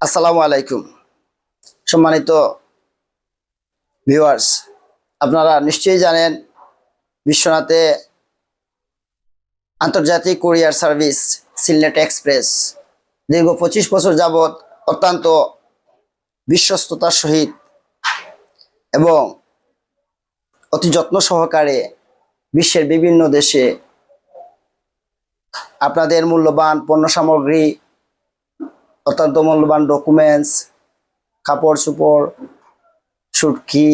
আসসালামু আলাইকুম। সম্মানিত ভিউয়ার্স, আপনারা নিশ্চয়ই জানেন বিশ্বনাথে আন্তর্জাতিক কুরিয়ার সার্ভিস সিলনেট এক্সপ্রেস দীর্ঘ 25 বছর যাবৎ অত্যন্ত বিশ্বস্ততার সহিত এবং অতি যত্ন সহকারে বিশ্বের বিভিন্ন দেশে আপনাদের মূল্যবান পণ্য সামগ্রী, অত্যন্ত মূল্যবান ডকুমেন্টস, কাপড় চোপড়, সুটকি,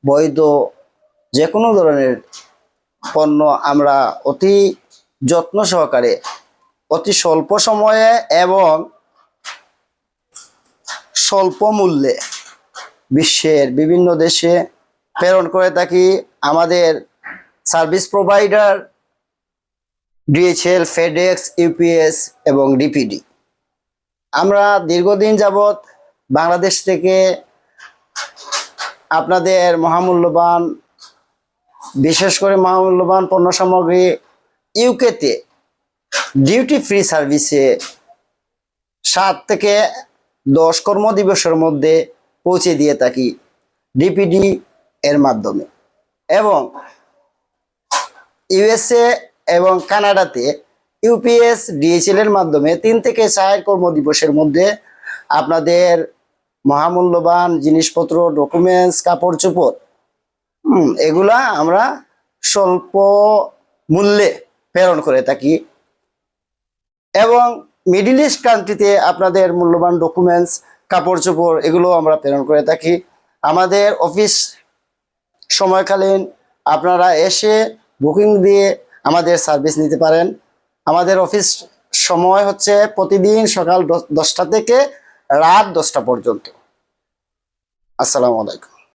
বৈধ যে কোনো ধরনের পণ্য আমরা অতি যত্ন সহকারে অতি স্বল্প সময়ে এবং স্বল্প মূল্যে বিশ্বের বিভিন্ন দেশে প্রেরণ করে থাকি। আমাদের service provider DHL, FedEx, UPS এবং ডিপিডি। আমরা দীর্ঘদিন যাবৎ বাংলাদেশ থেকে আপনাদের মহামূল্যবান, বিশেষ করে মহামূল্যবান পণ্য সামগ্রী ইউকেতে ডিউটি ফ্রি সার্ভিসে 7 থেকে 10 কর্মদিবসের মধ্যে পৌঁছে দিয়ে থাকি ডিপিডি এর মাধ্যমে, এবং ইউএসএ এবং কানাডাতে ইউপিএস, ডিএইচএল এর মাধ্যমে 3 থেকে 4 কর্মদিবসের মধ্যে আপনাদের মহামূল্যবান জিনিসপত্র, ডকুমেন্টস, কাপড় চোপড় এগুলা আমরা স্বল্প মূল্যে প্রেরণ করে থাকি। এবং মিডল ইস্ট কান্ট্রিতে আপনাদের মূল্যবান ডকুমেন্টস, কাপড় চোপড় এগুলো আমরা প্রেরণ করে থাকি। আমাদের অফিস সময়কালীন আপনারা এসে বুকিং দিয়ে আমাদের সার্ভিস নিতে পারেন। আমাদের অফিস সময় হচ্ছে প্রতিদিন সকাল 10টা থেকে রাত 10টা পর্যন্ত। আসসালামু আলাইকুম।